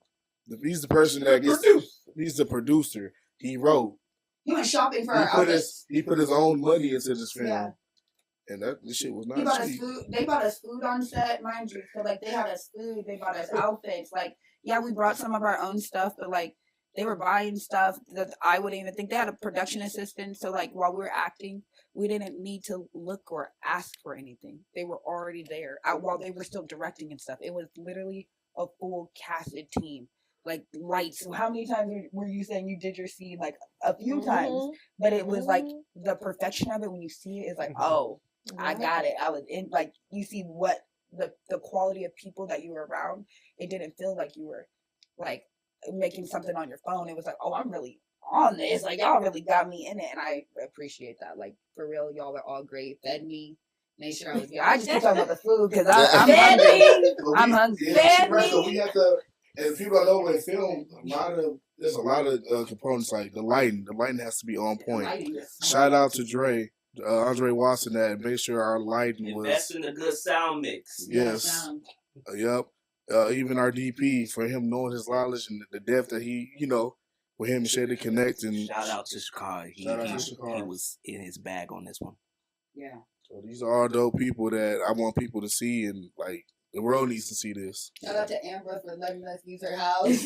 he's the person that gets. He's the producer. He wrote. He went shopping for our outfits. He put his own money into this film. And this shit was not cheap. They bought us food on set, mind you. So they had us food. They bought us outfits. We brought some of our own stuff, but they were buying stuff that I wouldn't even think. They had a production assistant, so while we were acting, we didn't need to look or ask for anything. They were already there while they were still directing and stuff. It was literally a full casted team. Lights. How many times were you saying you did your scene? A few times, but it was the perfection of it. When you see it, it's oh, I got it. I was in. You see what the quality of people that you were around. It didn't feel like you were making something on your phone. It was oh, I'm really on this. Y'all really got me in it, and I appreciate that. For real, y'all were all great. Fed me. Made sure I was good. I just keep talking about the food because I'm hungry. I'm hungry. Fed me. So we have to. And people don't know when film, there's a lot of components the lighting. The lighting has to be on point. Shout out to Dre, Andre Watson, that made sure our lighting was. Invest in a good sound mix. Yes. Yep. Even our DP, for him knowing his knowledge and the depth that he, with him and Shay to connect. And shout out to Shakar. He was in his bag on this one. Yeah. So these are all dope people that I want people to see, and like the world needs to see this. Shout out to Amber for letting us use her house.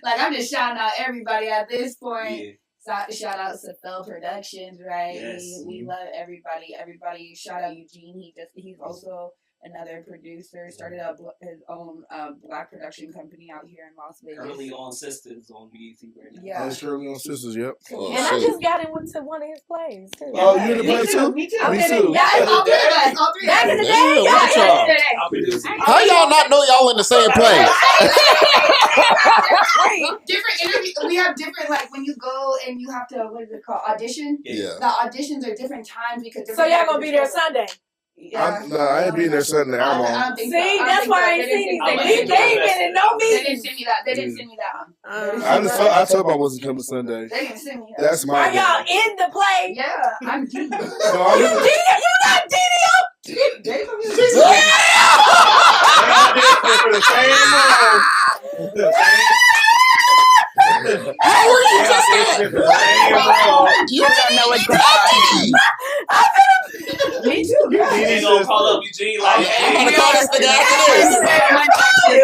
Like, I'm just shouting out everybody at this point. Yeah. Shout out to Phil Productions, right? Yes. We love everybody. Everybody. Shout out Eugene. He's also another producer. Started up his own black production company out here in Las Vegas. Currently on Sisters on BET right now. Yeah. That's currently on Sisters. Yep. Oh, And I shit. just got into one of his plays too. Oh, you in the play too? Me too. Me too. Yeah, it's all three of us. All three of us. Back in the day, Damn, look at y'all. I'll be doing How y'all not know y'all in the same place? Different interviews. We have different, like, when you go and you have to, what is it called, audition? Yeah. The auditions are different times because. So y'all gonna be there Sunday? Yeah. I ain't being there Sunday. I'm I on. don't think so. See, I don't that's think why so. I ain't They didn't seen send these. me They that. ain't been in no They didn't meetings. send me that. They didn't send me that one. I told them I wasn't coming Sunday. They didn't send me that. That's my Are y'all in the play? Yeah, I'm deep. No, You I'm- did? You not DDO? For the same role. How were you just there? You don't know what's going on. Me too. Yeah. They gonna call up Eugene like, I'm hey, gonna call this nigga after this. yo,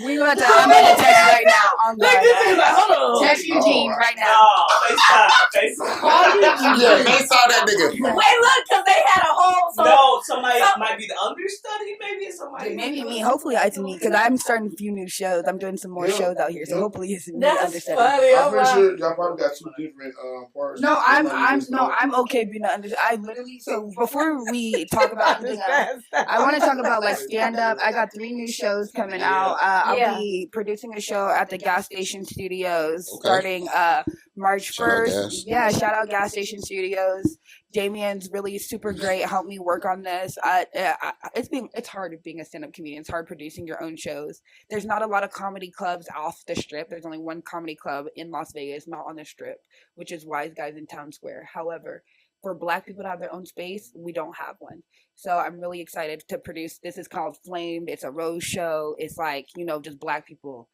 We about to. I'm gonna text right now. On Look, this is like, hold on. text Eugene right now. no, FaceTime. Yeah, they saw that nigga. Wait, look, because they had a whole. So No, somebody might be the understudy, maybe somebody. Maybe me. Hopefully, it's me because I'm starting a few new shows. I'm doing some more shows out here, so hopefully it's me. that's understudy. funny. I'm I'm pretty like, sure y'all probably got two different parts. No, I'm okay being an understudy. I literally. So before we talk about anything else, I want to talk about like stand up. I got 3 new shows coming out. I'll be producing a show at the Gas Station Studios starting March Shout out 1st. Gas. Yeah, shout out Gas Station Studios. Damien's really super great. Helped me work on this. It's hard being a stand-up comedian. It's hard producing your own shows. There's not a lot of comedy clubs off the strip. There's only one comedy club in Las Vegas, not on the strip, which is Wise Guys in Town Square. However, for Black people to have their own space, we don't have one. So I'm really excited to produce. This is called Flamed. It's a road show. It's like, just Black people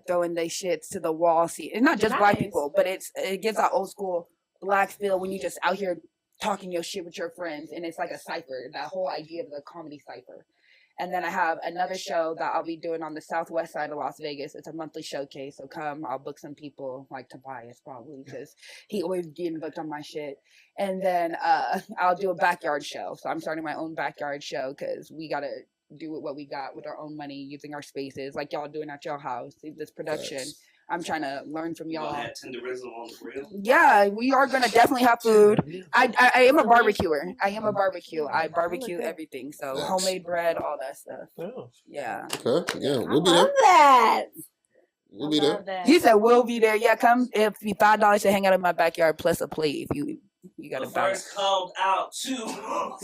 throwing their shits to the wall. See, it's not just Black people, but it gives that old school Black feel when you just out here talking your shit with your friends, and it's like a cipher, that whole idea of the comedy cipher. And then I have another show that I'll be doing on the southwest side of Las Vegas. It's a monthly showcase, so come, I'll book some people, like Tobais probably, because he always getting booked on my shit. And then I'll do a backyard show. So I'm starting my own backyard show, because we got to do what we got with our own money, using our spaces, like y'all doing at your house, this production. Yes. I'm trying to learn from y'all. Had tenderism on the grill. Yeah, we are gonna definitely have food. I am a barbecuer. I barbecue everything. So Nice. homemade bread, all that stuff. Yeah. Okay, yeah, we'll be I there. love that. We'll be there. He said we'll be there. Yeah, come. It'll be $5 to hang out in my backyard plus a plate if you got a balance. First called out to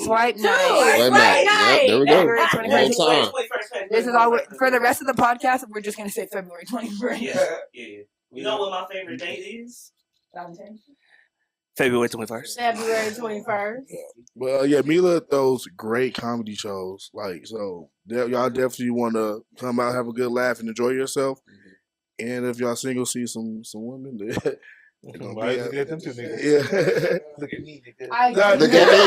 Swipe Two. night. Right Right, now. Yep, there we go. February 21st. One time. This is all for the rest of the podcast. We're just gonna say February 21st. Yeah. You know what my favorite date is? Valentine's. February 21st. February 21st. Well, yeah, Meelha throws great comedy shows. Like, so y'all definitely want to come out, have a good laugh, and enjoy yourself. And if y'all single, see some women. Why did you get them two niggas? Yeah. Look at me, nigga. Look at me,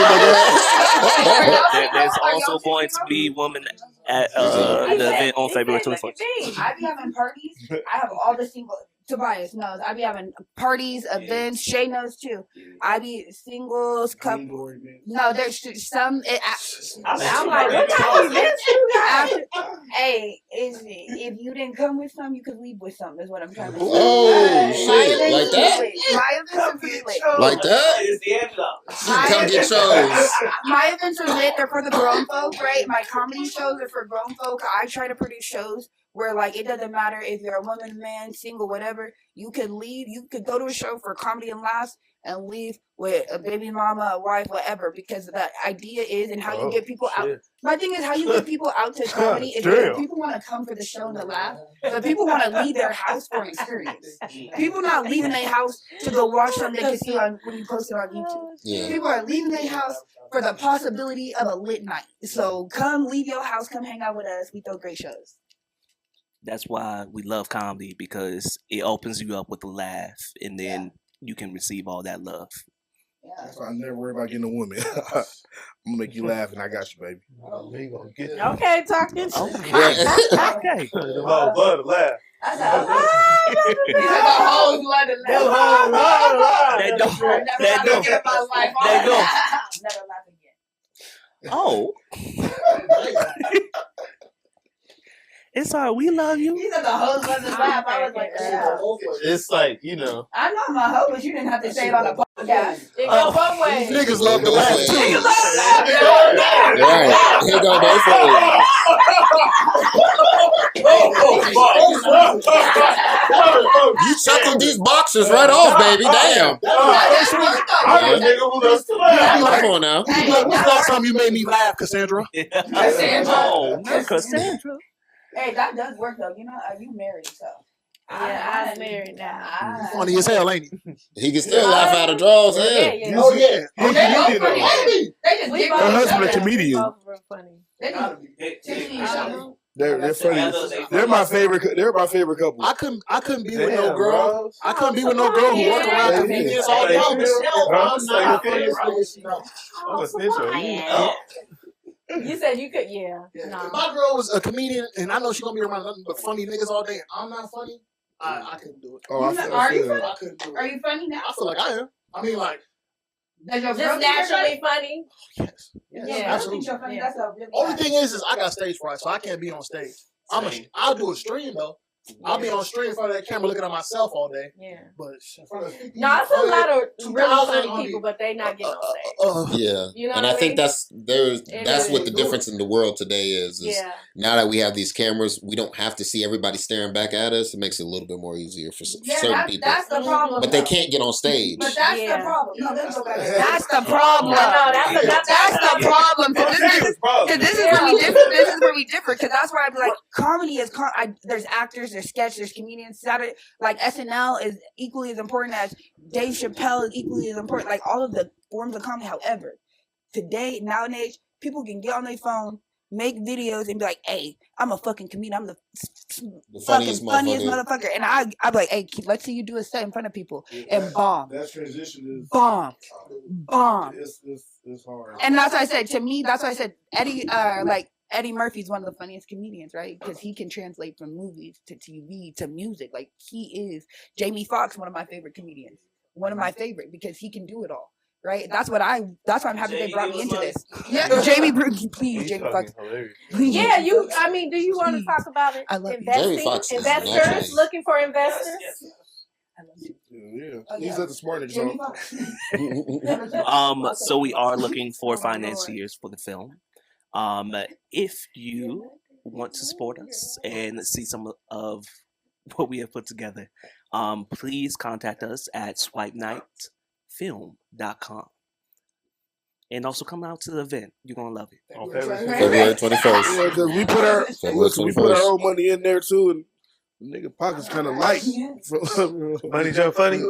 nigga. There's also going to be women at the event on February 21st. I be having parties. I have all the single. Tobias knows. I be having parties, events. Shay knows too. I be singles, couple. No, there's some. I'm like, what type of events you got? Hey, if you didn't come with some, you could leave with some. Is what I'm trying to say. Oh, shit. Like that? My events are really lit. Like that? It's the end of Come get yours. My events are lit. They're for the grown folk, right? My comedy shows are for grown folk. I try to produce shows where, like, it doesn't matter if you're a woman, man, single, whatever. You could leave. You could go to a show for comedy and laughs and leave with a baby mama, a wife, whatever. Because the idea is, and how you get people out. My thing is, how you get people out to comedy is that people want to come for the show and the laugh, but people want to leave their house for an experience. People not leaving their house to go watch something they can see on when you post it on YouTube. Yeah. People are leaving their house for the possibility of a lit night. So come leave your house, come hang out with us. We throw great shows. That's why we love comedy, because it opens you up with a laugh, and then you can receive all that love. That's why I never worry about getting a woman. I'm gonna make you laugh, and I got you, baby. Okay, talking. Okay. The whole blood laugh. I said, the hoes love to laugh. They don't. Never laugh again in my life. They don't. Never laugh again. Oh. It's all right. We love you. He said the hoes love to laugh. I was like, yeah. It's like, you know. I'm not my hoe, but you didn't have to say it on the podcast. It goes both ways. Niggas love to laugh too. Niggas love to laugh. Right. Here go both ways. You chuckled these boxers right off, baby. Damn. I'm a nigga who loves to laugh. Come on now. When's the last time you made me laugh, Cassandra? Cassandra. Oh, no, Cassandra. Hey, that does work though. You know, you married, so. Yeah, I'm married now. Funny as hell, ain't he? He can still laugh out of draws. Yeah. Oh yeah. They just give Her husband a comedian. Both were funny. They're funny. They're my favorite. They're my favorite couple. I couldn't be with no girl. I couldn't be with no girl who work around comedians all day. I'm a snitch on you. You said you could, yeah. No. If my girl was a comedian, and I know she's gonna be around nothing but funny niggas all day, and I'm not funny, I couldn't do it. Oh, Are you funny? I couldn't do it. Are you funny now? I feel like I am. I mean, like, Does your girl Just think you're naturally funny. yes. Yeah. Absolutely. Funny. Yeah. That's a really Only thing is I got stage fright, so I can't be on stage. I'll do a stream though. I'll be on stream in front of that camera looking at myself all day. Yeah. But in front of 50, No, I see a lot of really funny 2,000 people, but they not getting on stage. Yeah, You know and what I I think mean? that's what the difference in the world today is. Yeah. Now that we have these cameras, we don't have to see everybody staring back at us. It makes it a little bit more easier for certain people. That's the problem. But they can't get on stage. But that's the problem. No, let's go back. That's the problem. No, that's the problem. Because this is where we differ. This is where we differ. Because that's where I'd be like, comedy is. There's actors, there's sketch, there's comedians. Saturday, like SNL is equally as important as Dave Chappelle is equally as important. Like all of the forms of comedy. However, today, nowadays, people can get on their phone, make videos, and be like, "Hey, I'm a fucking comedian. I'm the funniest motherfucker." And I'd be like, "Hey, let's see you do a set in front of people and bomb." That transition is bomb. It's hard. And that's why I said, to me, that's why I said Eddie Murphy's one of the funniest comedians, right? Because he can translate from movies to TV to music. Like he is. Jamie Foxx, one of my favorite comedians. One of my favorite because he can do it all. Right? That's why I'm happy they brought me into this. Yeah, Jamie, please, Jamie Foxx. Yeah, do you want to talk about it? I love Jamie Foxx is Investors, naturally- looking for investors? Yeah, he's at the smart Jamie example. Foxx. So we are looking for financiers for the film. If you want to support us and see some of what we have put together, please contact us at swipenightfilm.com. And also come out to the event. You're gonna love it. February 21st. Yeah, because we put our own money in there too, and the nigga pockets kind of light. Money jump funny.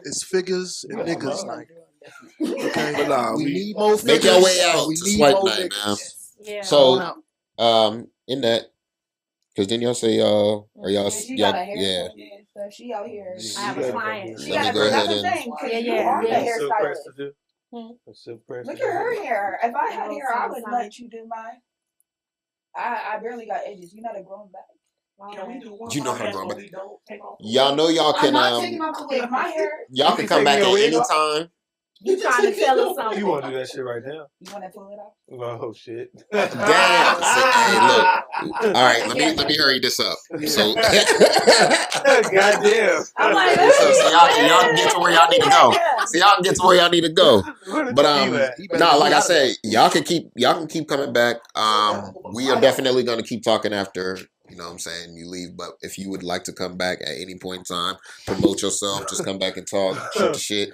It's figures and niggas night. Okay, But nah, we we need more figures. Make your way out We to need Swipe more Night, niggas. man. Yeah. So, in that, because then y'all say y'all, She got a hair. yeah. So she out here. I have a client. She Let me got go that's ahead the and- thing. 'Cause you Yeah. are the Silk hairstylist. press to do. Silk press Look to at do. her hair. If I had hair, I would Sometimes. let you do mine. I barely got edges. You're not a grown back. You know how to grow back. Y'all know y'all I'm can not taking off the wig. My hair. y'all can come back at any time. You trying to tell us something? You want to do that shit right now? You want to pull it off? Oh shit! Damn. Hey, look. All right, let me hurry this up. So, Goddamn. I'm like, so y'all can get to where y'all need to go. So y'all can get to where y'all need to go. But no, like I said, y'all can keep coming back. We are definitely gonna keep talking after, you know what I'm saying, you leave. But if you would like to come back at any point in time, promote yourself, just come back and talk, shoot the shit.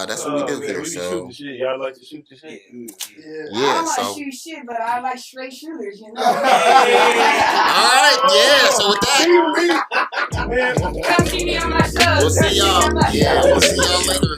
That's what we do here. So y'all like to shoot the shit. I yeah, don't like so shoot shit, but I like straight shooters, you know. all right, yeah. So with that, Come see me on my show. we'll see y'all. Yeah, we'll see y'all later.